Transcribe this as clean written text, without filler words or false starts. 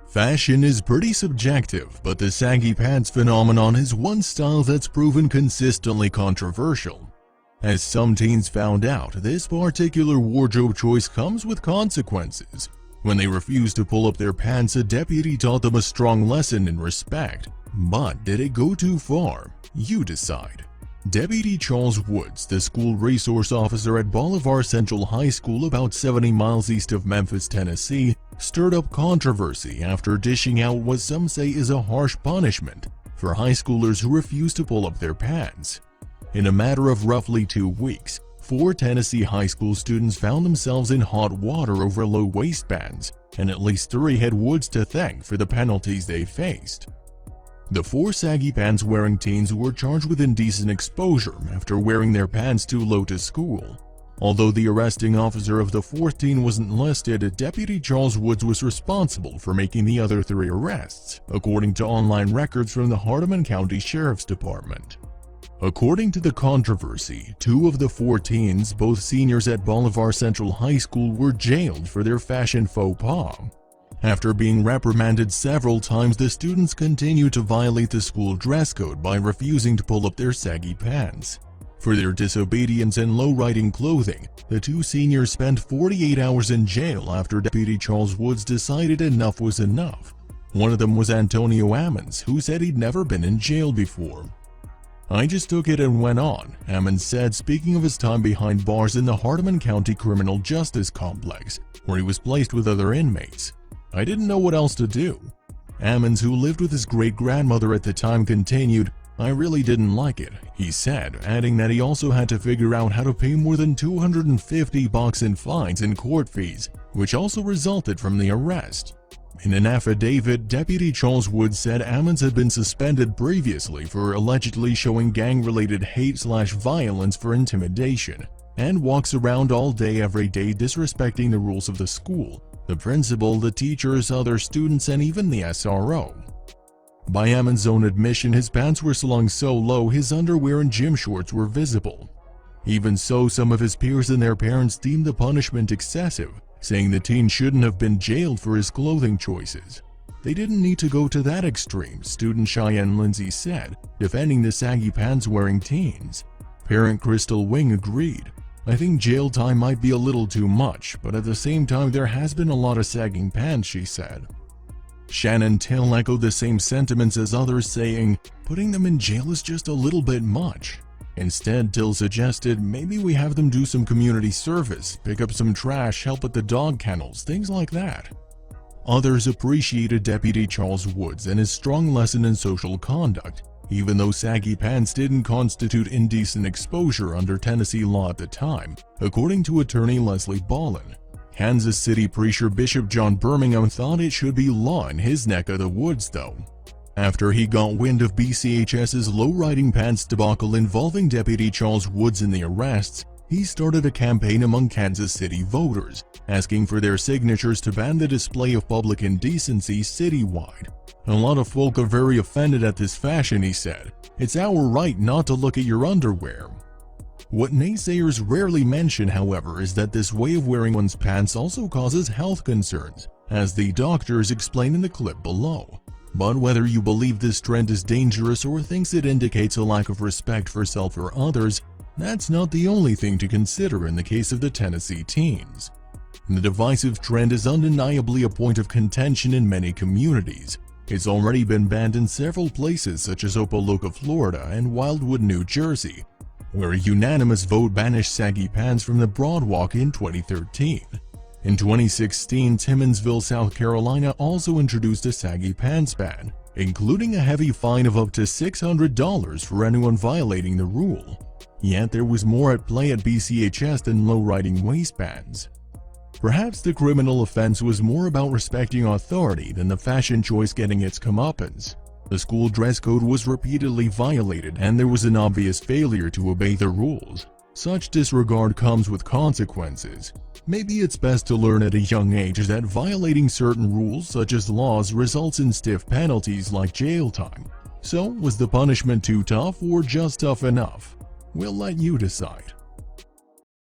Fashion is pretty subjective, but the saggy pants phenomenon is one style that's proven consistently controversial. As some teens found out, this particular wardrobe choice comes with consequences. When they refused to pull up their pants, a deputy taught them a strong lesson in respect. But did it go too far? You decide. Deputy Charles Woods, the school resource officer at Bolivar Central High School about 70 miles east of Memphis, Tennessee, stirred up controversy after dishing out what some say is a harsh punishment for high schoolers who refuse to pull up their pants. In a matter of roughly 2 weeks, 4 Tennessee high school students found themselves in hot water over low waistbands, and at least 3 had Woods to thank for the penalties they faced. The 4 saggy pants wearing teens were charged with indecent exposure after wearing their pants too low to school. Although the arresting officer of the 4th teen wasn't listed, Deputy Charles Woods was responsible for making the other 3 arrests, according to online records from the Hardeman County Sheriff's Department. According to the controversy, 2 of the 4 teens, both seniors at Bolivar Central High School, were jailed for their fashion faux pas. After being reprimanded several times, the students continued to violate the school dress code by refusing to pull up their saggy pants. For their disobedience and low-riding clothing, the 2 seniors spent 48 hours in jail after Deputy Charles Woods decided enough was enough. One of them was Antonio Ammons, who said he'd never been in jail before. "I just took it and went on," Ammons said, speaking of his time behind bars in the Hardeman County Criminal Justice Complex, where he was placed with other inmates. "I didn't know what else to do." Ammons, who lived with his great-grandmother at the time, continued, "I really didn't like it," he said, adding that he also had to figure out how to pay more than $250 in fines and court fees, which also resulted from the arrest. In an affidavit, Deputy Charles Woods said Ammons had been suspended previously for allegedly showing gang-related hate/violence for intimidation, and walks around all day every day disrespecting the rules of the school, the principal, the teachers, other students, and even the SRO. By Ammons' own admission, his pants were slung so low his underwear and gym shorts were visible. Even so, some of his peers and their parents deemed the punishment excessive, saying the teen shouldn't have been jailed for his clothing choices. "They didn't need to go to that extreme," student Cheyenne Lindsay said, defending the saggy pants-wearing teens. Parent Crystal Wing agreed. "I think jail time might be a little too much, but at the same time there has been a lot of sagging pants," she said. Shannon Till echoed the same sentiments as others, saying, "Putting them in jail is just a little bit much." Instead, Till suggested maybe we have them do some community service, pick up some trash, help at the dog kennels, things like that. Others appreciated Deputy Charles Woods and his strong lesson in social conduct, even though saggy pants didn't constitute indecent exposure under Tennessee law at the time, according to attorney Leslie Ballin. Kansas City Preacher Bishop John Birmingham thought it should be law in his neck of the woods, though. After he got wind of BCHS's low-riding pants debacle involving Deputy Charles Woods in the arrests, he started a campaign among Kansas City voters, asking for their signatures to ban the display of public indecency citywide. "A lot of folk are very offended at this fashion," he said. "It's our right not to look at your underwear." What naysayers rarely mention, however, is that this way of wearing one's pants also causes health concerns, as the doctors explain in the clip below. But whether you believe this trend is dangerous or thinks it indicates a lack of respect for self or others, that's not the only thing to consider in the case of the Tennessee teens. The divisive trend is undeniably a point of contention in many communities. It's already been banned in several places such as Opelika, Florida and Wildwood, New Jersey, where a unanimous vote banished saggy pants from the Broadwalk in 2013. In 2016, Timmonsville, South Carolina also introduced a saggy pants ban, including a heavy fine of up to $600 for anyone violating the rule. Yet there was more at play at BCHS than low-riding waistbands. Perhaps the criminal offense was more about respecting authority than the fashion choice getting its comeuppance. The school dress code was repeatedly violated and there was an obvious failure to obey the rules. Such disregard comes with consequences. Maybe it's best to learn at a young age that violating certain rules such as laws results in stiff penalties like jail time. So, was the punishment too tough or just tough enough? We'll let you decide.